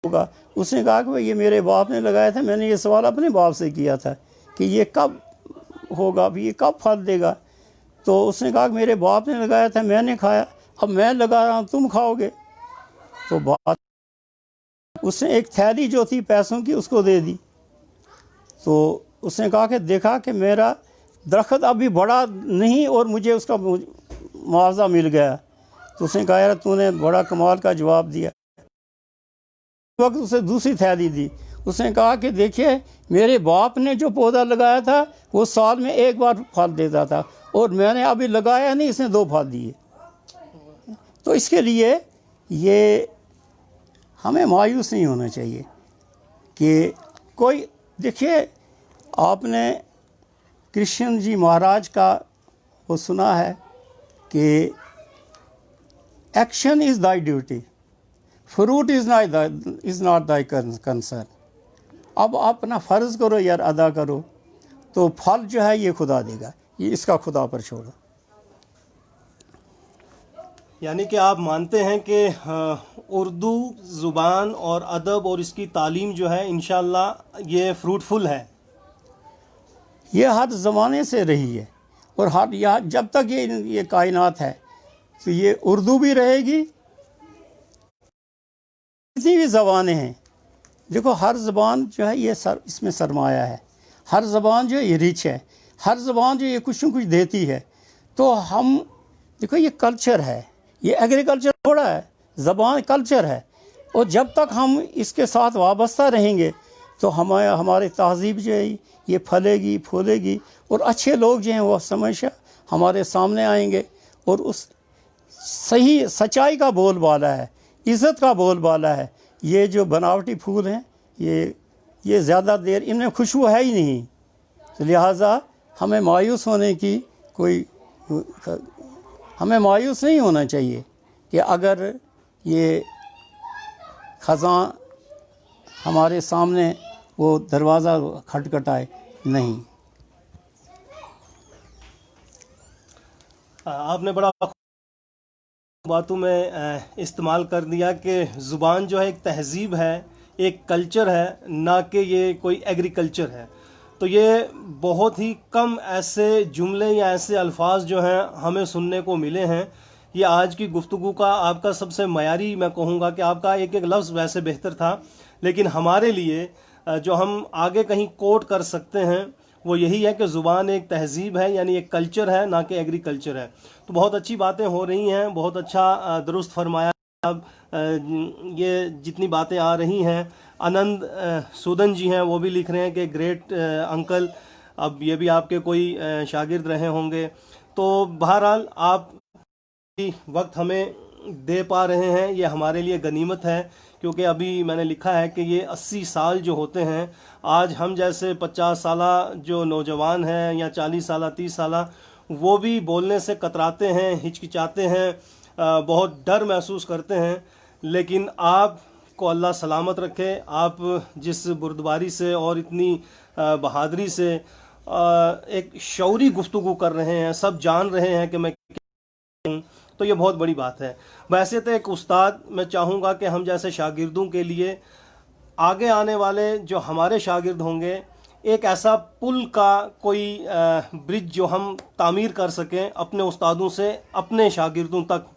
ہوگا. اس نے کہا کہ بھائی یہ میرے باپ نے لگایا تھا, میں نے یہ سوال اپنے باپ سے کیا تھا کہ یہ کب ہوگا, یہ کب پھل دے گا. تو اس نے کہا کہ میرے باپ نے لگایا تھا, میں نے کھایا, اب میں لگا رہا ہوں, تم کھاؤ گے. تو بات, اس نے ایک تھیلی جو تھی پیسوں کی اس کو دے دی. تو اس نے کہا کہ دیکھا کہ میرا درخت ابھی بڑا نہیں اور مجھے اس کا معاوضہ مل گیا. تو اس نے کہا یار تو نے بڑا کمال کا جواب دیا. اس وقت اسے دوسری تھیلی دی. اس نے کہا کہ دیکھیے میرے باپ نے جو پودا لگایا تھا وہ سال میں ایک بار پھل دیتا تھا, اور میں نے ابھی لگایا نہیں, اس نے 2 پھل دیے. تو اس کے لیے یہ ہمیں مایوس نہیں ہونا چاہیے کہ کوئی, دیکھیے آپ نے کرشن جی مہاراج کا وہ سنا ہے کہ ایکشن از دائی ڈیوٹی, فروٹ از ناٹ دائی کنسرن. اب آپ اپنا فرض کرو یار, ادا کرو, تو پھل جو ہے یہ خدا دے گا, یہ اس کا خدا پر چھوڑو. یعنی کہ آپ مانتے ہیں کہ اردو زبان اور ادب اور اس کی تعلیم جو ہے انشاءاللہ یہ فروٹفل ہے؟ یہ ہر زمانے سے رہی ہے, اور جب تک یہ کائنات ہے تو یہ اردو بھی رہے گی. جتنی بھی زبانیں ہیں, دیکھو ہر زبان جو ہے یہ اس میں سرمایہ ہے, ہر زبان جو ہے یہ ریچ ہے, ہر زبان جو یہ کچھ نہ کچھ دیتی ہے. تو ہم دیکھو یہ کلچر ہے, یہ ایگریکلچر تھوڑا ہے, زبان کلچر ہے, اور جب تک ہم اس کے ساتھ وابستہ رہیں گے تو ہماری تہذیب جو ہے یہ پھلے گی پھولے گی، اور اچھے لوگ جو ہیں وہ ہمیشہ ہمارے سامنے آئیں گے، اور اس صحیح سچائی کا بول بالا ہے، عزت کا بول بالا ہے۔ یہ جو بناوٹی پھول ہیں یہ زیادہ دیر ان میں خوشبو ہے ہی نہیں، تو لہٰذا ہمیں مایوس نہیں ہونا چاہیے کہ اگر یہ خزاں ہمارے سامنے وہ دروازہ کھٹکھٹائے نہیں۔ آپ نے بڑا باتوں میں استعمال کر دیا کہ زبان جو ہے ایک تہذیب ہے، ایک کلچر ہے، نہ کہ یہ کوئی ایگریکلچر ہے۔ تو یہ بہت ہی کم ایسے جملے یا ایسے الفاظ جو ہیں ہمیں سننے کو ملے ہیں۔ یہ آج کی گفتگو کا آپ کا سب سے معیاری، میں کہوں گا کہ آپ کا ایک ایک لفظ ویسے بہتر تھا، لیکن ہمارے لیے جو ہم آگے کہیں کوٹ کر سکتے ہیں وہ یہی ہے کہ زبان ایک تہذیب ہے، یعنی ایک کلچر ہے، نہ کہ ایگریکلچر ہے۔ تو بہت اچھی باتیں ہو رہی ہیں، بہت اچھا درست فرمایا۔ اب یہ جتنی باتیں آ رہی ہیں، آنند سودن جی ہیں وہ بھی لکھ رہے ہیں کہ گریٹ انکل، اب یہ بھی آپ کے کوئی شاگرد رہے ہوں گے۔ تو بہرحال آپ وقت ہمیں دے پا رہے ہیں، یہ ہمارے لیے غنیمت ہے، کیونکہ ابھی میں نے لکھا ہے کہ یہ 80 سال جو ہوتے ہیں، آج ہم جیسے 50 سالہ جو نوجوان ہیں یا 40 سالہ 30 سالہ، وہ بھی بولنے سے کتراتے ہیں، ہچکچاتے ہیں، بہت ڈر محسوس کرتے ہیں، لیکن آپ کو اللہ سلامت رکھے۔ آپ جس بردباری سے اور اتنی بہادری سے ایک شعوری گفتگو کر رہے ہیں، سب جان رہے ہیں کہ میں کیا ہوں، تو یہ بہت بڑی بات ہے۔ ویسے تو ایک استاد، میں چاہوں گا کہ ہم جیسے شاگردوں کے لیے آگے آنے والے جو ہمارے شاگرد ہوں گے، ایک ایسا پل کا کوئی برج جو ہم تعمیر کر سکیں اپنے استادوں سے اپنے شاگردوں تک،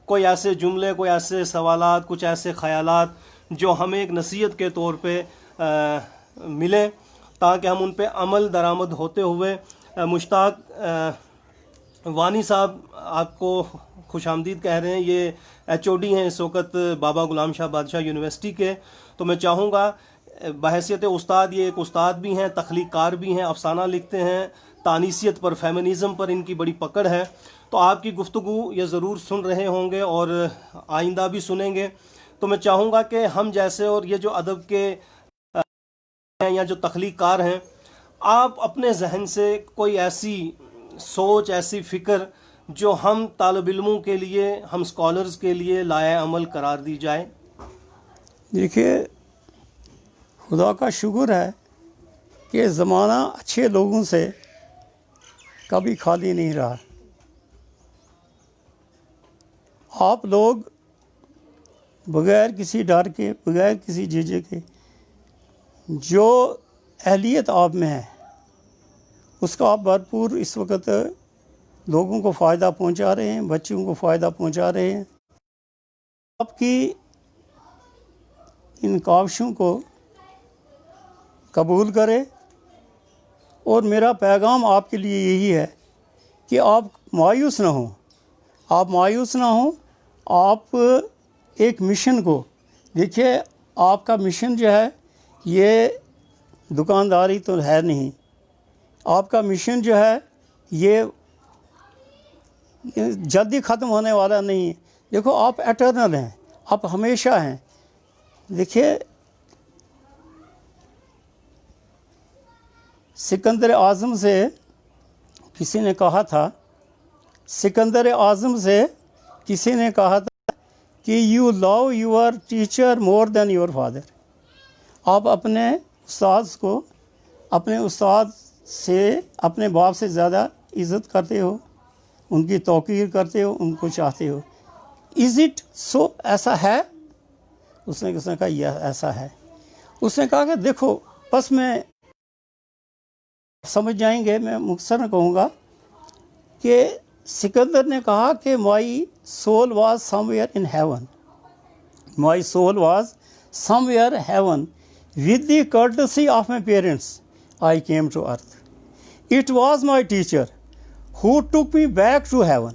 کوئی ایسے جملے، کوئی ایسے سوالات، کچھ ایسے خیالات جو ہمیں ایک نصیحت کے طور پہ ملیں، تاکہ ہم ان پہ عمل درآمد ہوتے ہوئے۔ مشتاق وانی صاحب آپ کو خوش آمدید کہہ رہے ہیں، یہ HOD ہیں اس وقت بابا غلام شاہ بادشاہ یونیورسٹی کے۔ تو میں چاہوں گا بحیثیت استاد، یہ ایک استاد بھی ہیں، تخلیق کار بھی ہیں، افسانہ لکھتے ہیں، تانیثیت پر، فیمنزم پر ان کی بڑی پکڑ ہے۔ تو آپ کی گفتگو یہ ضرور سن رہے ہوں گے اور آئندہ بھی سنیں گے۔ تو میں چاہوں گا کہ ہم جیسے اور یہ جو ادب کے ہیں یا جو تخلیق کار ہیں، آپ اپنے ذہن سے کوئی ایسی سوچ، ایسی فکر جو ہم طالب علموں کے لیے، ہم اسکالرز کے لیے لائق عمل قرار دی جائے۔ دیکھیے، خدا کا شکر ہے کہ زمانہ اچھے لوگوں سے کبھی خالی نہیں رہا۔ آپ لوگ بغیر کسی ڈر کے، بغیر کسی جھجک کے، جو اہلیت آپ میں ہے اس کا آپ بھرپور اس وقت لوگوں کو فائدہ پہنچا رہے ہیں، بچوں کو فائدہ پہنچا رہے ہیں۔ آپ کی ان کاوشوں کو قبول کرے، اور میرا پیغام آپ کے لیے یہی ہے کہ آپ مایوس نہ ہوں، آپ مایوس نہ ہوں۔ آپ ایک مشن کو دیکھیے، آپ کا مشن جو ہے یہ دکانداری تو ہے نہیں، آپ کا مشن جو ہے یہ جلدی ختم ہونے والا نہیں ہے۔ دیکھو، آپ ایٹرنل ہیں، آپ ہمیشہ ہیں۔ دیکھیے، سکندر اعظم سے کسی نے کہا تھا، سکندر اعظم سے کسی نے کہا تھا کہ you love your teacher more than your father. آپ اپنے استاذ کو، اپنے استاد سے، اپنے باپ سے زیادہ عزت کرتے ہو، ان کی توقیر کرتے ہو، ان کو چاہتے ہو۔ Is it so? ایسا ہے؟ اس نے کہا یہ ایسا ہے۔ اس نے کہا کہ دیکھو، بس میں سمجھ جائیں گے، میں مختصر کہوں گا کہ سکندر نے کہا کہ my soul was somewhere in heaven, my soul was somewhere heaven, with the courtesy of my parents I came to earth, it was my teacher who took me back to heaven.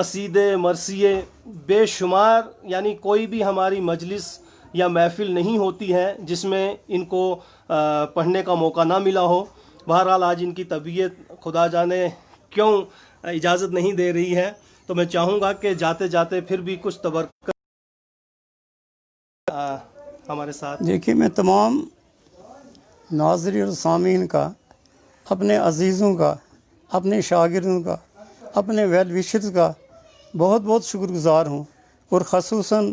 قصیدے مرثیے بے شمار، یعنی کوئی بھی ہماری مجلس یا محفل نہیں ہوتی ہے جس میں ان کو پڑھنے کا موقع نہ ملا ہو۔ بہرحال آج ان کی طبیعت خدا جانے کیوں اجازت نہیں دے رہی ہے، تو میں چاہوں گا کہ جاتے جاتے پھر بھی کچھ تبرک ہمارے ساتھ۔ دیکھیے، میں تمام ناظرین اور سامعین کا، اپنے عزیزوں کا، اپنے شاگردوں کا، اپنے ویل وشرز کا بہت بہت شکر گزار ہوں، اور خصوصاً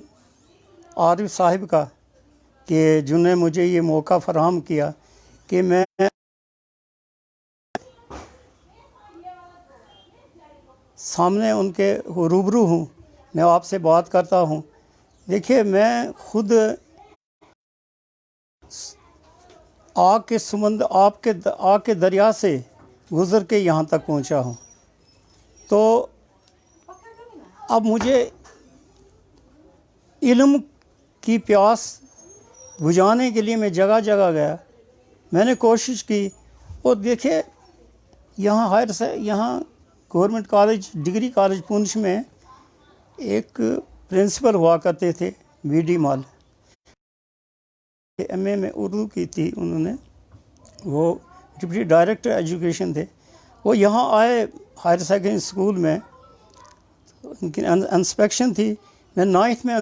عارف صاحب کا کہ جنہوں نے مجھے یہ موقع فراہم کیا کہ میں سامنے ان کے روبرو ہوں، میں آپ سے بات کرتا ہوں۔ دیکھیے، میں خود آگ کے سمندر آگ کے دریا سے گزر کے یہاں تک پہنچا ہوں، تو اب مجھے علم کی پیاس بجھانے کے لیے میں جگہ جگہ گیا، میں نے کوشش کی، اور دیکھے یہاں گورنمنٹ کالج، ڈگری کالج پونچھ میں ایک پرنسپل ہوا کرتے تھے، وی ڈی مال، ایم اے میں اردو کی تھی انہوں نے، وہ ڈپٹی ڈائریکٹر ایجوکیشن تھے۔ وہ یہاں آئے ہائر سیکنڈری اسکول میں، ان کی انسپیکشن تھی، میں 9th میں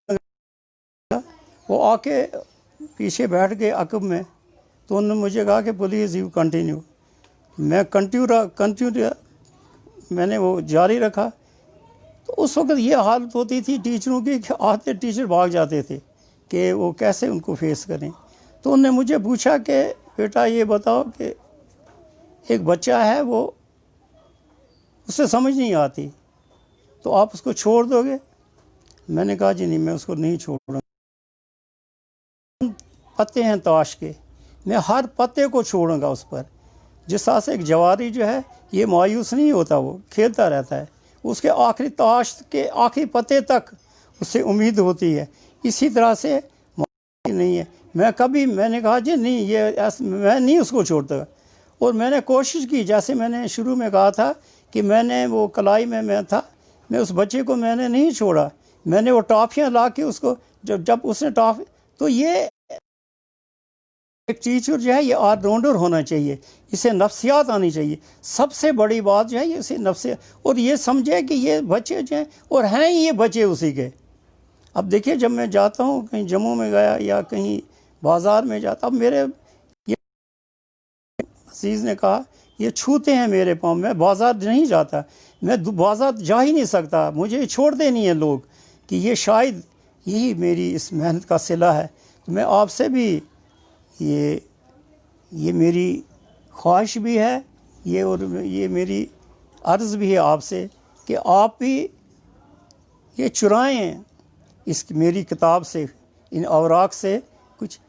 وہ آ کے پیچھے بیٹھ گئے عقب میں، تو انہوں نے مجھے کہا کہ پلیز یو کنٹینیو۔ میں کنٹینیو میں نے وہ جاری رکھا۔ تو اس وقت یہ حالت ہوتی تھی ٹیچروں کی کہ آتے ٹیچر بھاگ جاتے تھے کہ وہ کیسے ان کو فیس کریں۔ تو انہوں نے مجھے پوچھا کہ بیٹا یہ بتاؤ کہ ایک بچہ ہے، وہ اسے سمجھ نہیں آتی، تو آپ اس کو چھوڑ دو گے؟ میں نے کہا جی نہیں، میں اس کو نہیں چھوڑوں گا۔ پتے ہیں تاش کے، میں ہر پتے کو چھوڑوں گا اس پر۔ جس طرح سے ایک جواری جو ہے یہ مایوس نہیں ہوتا، وہ کھیلتا رہتا ہے، اس کے آخری تاش کے آخری پتے تک اس سے امید ہوتی ہے، اسی طرح سے نہیں ہے۔ میں نے کہا جی نہیں، میں نہیں اس کو چھوڑتا، اور میں نے کوشش کی، جیسے میں نے شروع میں کہا تھا کہ میں نے وہ کلائی میں تھا، میں اس بچے کو میں نے نہیں چھوڑا، میں نے وہ ٹافیاں لا کے اس کو جب اس نے تو یہ ایک ٹیچر جو ہے یہ آل راؤنڈر ہونا چاہیے، اسے نفسیات آنی چاہیے۔ سب سے بڑی بات جو ہے یہ اسے نفسیات، اور یہ سمجھے کہ یہ بچے جو ہیں اور ہیں یہ بچے اسی کے۔ اب دیکھیے، جب میں جاتا ہوں کہیں جموں میں گیا یا کہیں بازار میں جاتا، اب میرے عزیز نے کہا یہ چھوتے ہیں میرے پاؤں، میں بازار نہیں جاتا، میں بازار جا ہی نہیں سکتا، مجھے چھوڑتے نہیں ہیں لوگ، کہ یہ شاید یہی میری اس محنت کا صلہ ہے۔ تو میں آپ سے بھی یہ میری خواہش بھی ہے، یہ میری عرض بھی ہے آپ سے کہ آپ بھی یہ چرائیں اس میری کتاب سے، ان اوراق سے کچھ۔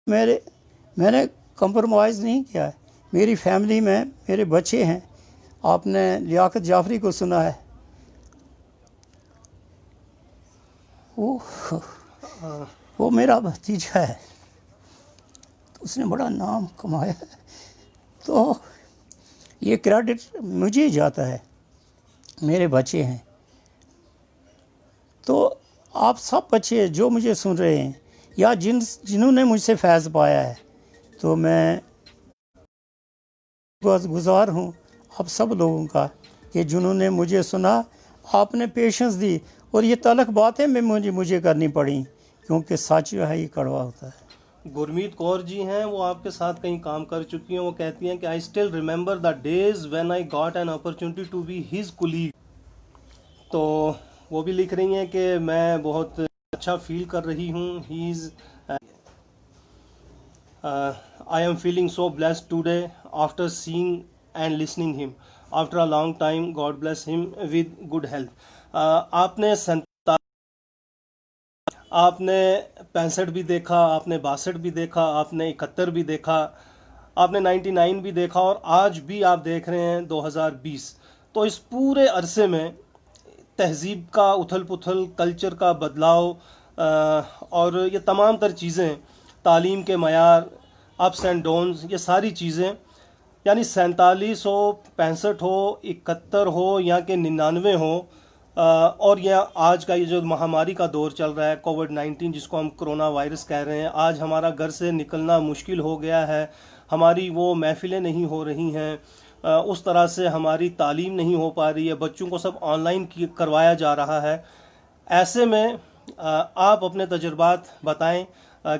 میں نے کمپرومائز نہیں کیا ہے، میری فیملی میں میرے بچے ہیں، آپ نے لیاقت جعفری کو سنا ہے، وہ میرا بھتیجا ہے، اس نے بڑا نام کمایا ہے، تو یہ کریڈٹ مجھے ہی جاتا ہے، میرے بچے ہیں۔ تو آپ سب بچے جو مجھے سن رہے ہیں یا جنہوں نے مجھ سے فیض پایا ہے، تو میں گزار ہوں آپ سب لوگوں کا کہ جنہوں نے مجھے سنا، آپ نے پیشنس دی، اور یہ تلخ باتیں مجھے کرنی پڑیں، کیونکہ سچ جو ہے یہ کڑوا ہوتا ہے۔ گرمیت کور جی ہیں، وہ آپ کے ساتھ کہیں کام کر چکی ہیں، وہ کہتی ہیں کہ I still remember the days when I got an opportunity to be his colleague۔ تو وہ بھی لکھ رہی ہیں کہ میں بہت اچھا فیل کر رہی ہوں، I am feeling so blessed today after seeing and listening him after a long time, God bless him with good health۔ آپ نے 65 بھی دیکھا، آپ نے 62 بھی دیکھا، آپ نے 71 بھی دیکھا، آپ نے 99 بھی دیکھا، اور آج بھی آپ دیکھ رہے ہیں 2020۔ تو اس پورے عرصے میں تہذیب کا اتھل پتھل، کلچر کا بدلاؤ، اور یہ تمام تر چیزیں، تعلیم کے معیار، اپس اینڈ ڈاؤنز، یہ ساری چیزیں، یعنی 47 ہو، 65 ہو، 71 ہو یا کہ 99 ہو، اور یہ آج کا یہ جو مہاماری کا دور چل رہا ہے کووڈ-19 جس کو ہم کرونا وائرس کہہ رہے ہیں، آج ہمارا گھر سے نکلنا مشکل ہو گیا ہے، ہماری وہ محفلیں نہیں ہو رہی ہیں، اس طرح سے ہماری تعلیم نہیں ہو پا رہی ہے، بچوں کو سب آن لائن کروایا جا رہا ہے۔ ایسے میں آپ اپنے تجربات بتائیں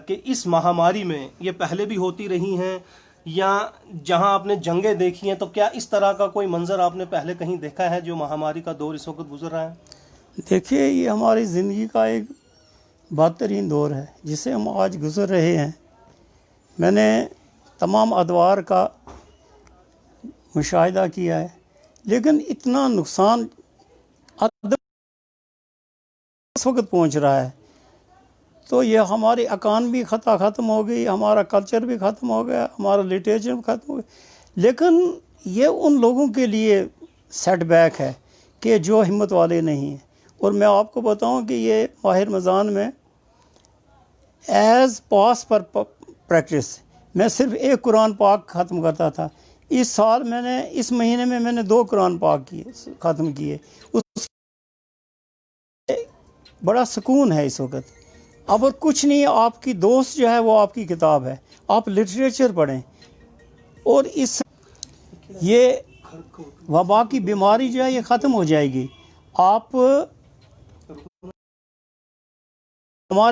کہ اس مہاماری میں یہ پہلے بھی ہوتی رہی ہیں یا جہاں آپ نے جنگیں دیکھی ہیں تو کیا اس طرح کا کوئی منظر آپ نے پہلے کہیں دیکھا ہے جو مہاماری کا دور اس وقت گزر رہا ہے؟ دیکھیے، یہ ہماری زندگی کا ایک بدترین دور ہے جسے ہم آج گزر رہے ہیں۔ میں نے تمام ادوار کا مشاہدہ کیا ہے، لیکن اتنا نقصان اس وقت پہنچ رہا ہے تو یہ ہماری اکانومی ختم ہو گئی، ہمارا کلچر بھی ختم ہو گیا، ہمارا لٹریچر بھی ختم ہو گیا۔ لیکن یہ ان لوگوں کے لیے سیٹ بیک ہے کہ جو ہمت والے نہیں ہیں۔ اور میں آپ کو بتاؤں کہ یہ ماہ رمضان میں ایز پاس پر پریکٹس میں صرف ایک قرآن پاک ختم کرتا تھا۔ اس سال اس مہینے میں نے 2 قرآن پاک ختم کیے۔ اس بڑا سکون ہے اس وقت۔ اب اور کچھ نہیں، آپ کی دوست جو ہے وہ آپ کی کتاب ہے، آپ لٹریچر پڑھیں۔ اور یہ وبا کی بیماری جو ہے یہ ختم ہو جائے گی۔ آپ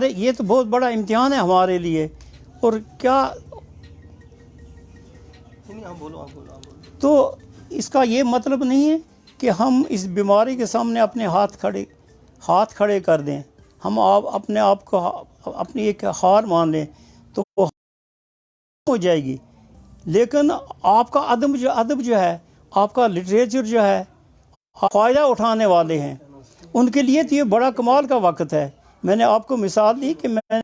یہ تو بہت بڑا امتحان ہے ہمارے لیے۔ اور کیا تو اس کا یہ مطلب نہیں ہے کہ ہم اس بیماری کے سامنے اپنے ہاتھ کھڑے کر دیں، ہم اپنے آپ کو اپنی ایک ہار مان لیں تو وہ ہو جائے گی۔ لیکن آپ کا ادب جو ہے، آپ کا لٹریچر جو ہے، فائدہ اٹھانے والے ہیں، ان کے لیے تو یہ بڑا کمال کا وقت ہے۔ میں نے آپ کو مثال دی کہ میں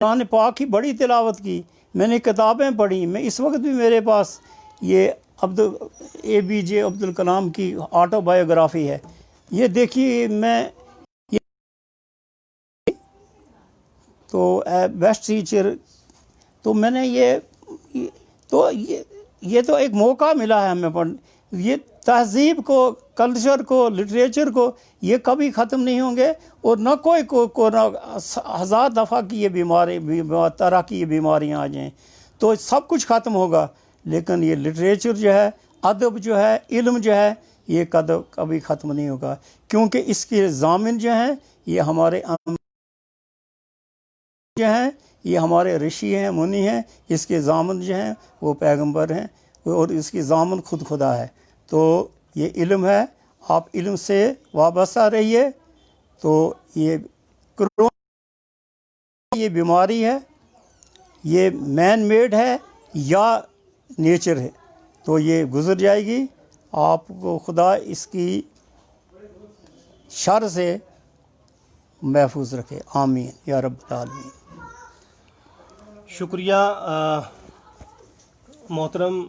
قرآن پاک کی بڑی تلاوت کی، میں نے کتابیں پڑھی، میں اس وقت بھی میرے پاس یہ APJ عبدالکلام کی آٹو بایوگرافی ہے۔ یہ دیکھیے، میں تو بیسٹ ٹیچر، تو میں نے یہ تو ایک موقع ملا ہے ہمیں یہ تہذیب کو، کلچر کو، لٹریچر کو یہ کبھی ختم نہیں ہوں گے۔ اور نہ کوئی ہزار دفعہ کی یہ طرح کی یہ بیماریاں آ جائیں تو سب کچھ ختم ہوگا، لیکن یہ لٹریچر جو ہے، ادب جو ہے، علم جو ہے، یہ کبھی ختم نہیں ہوگا، کیونکہ اس کے ضامن جو ہیں یہ ہمارے یہ ہمارے رشی ہیں، منی ہیں، اس کے ضامن جو ہیں وہ پیغمبر ہیں، اور اس کی ضامن خود خدا ہے۔ تو یہ علم ہے، آپ علم سے وابستہ رہیے۔ تو یہ بیماری ہے، یہ مین میڈ ہے یا نیچر ہے، تو یہ گزر جائے گی۔ آپ کو خدا اس کی شر سے محفوظ رکھے، آمین یا رب العالمین۔ شکریہ محترم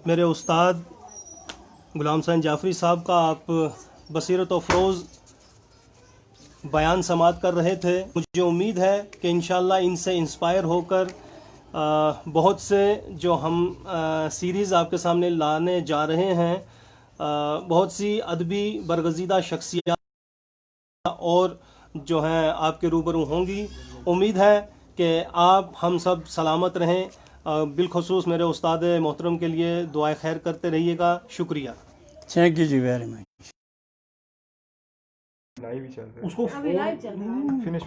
میرے استاد غلام حسین جعفری صاحب کا، آپ بصیرت و افروز بیان سماعت کر رہے تھے۔ مجھے امید ہے کہ انشاءاللہ ان سے انسپائر ہو کر بہت سے جو ہم سیریز آپ کے سامنے لانے جا رہے ہیں، بہت سی ادبی برگزیدہ شخصیات اور جو ہیں آپ کے روبرو ہوں گی۔ امید ہے کہ آپ ہم سب سلامت رہیں۔ بالخصوص میرے استاد محترم کے لیے دعائے خیر کرتے رہیے گا۔ شکریہ۔ تھینک یو جی ویری مچ۔ لائیو ہی چل رہا ہے، اس کو فنش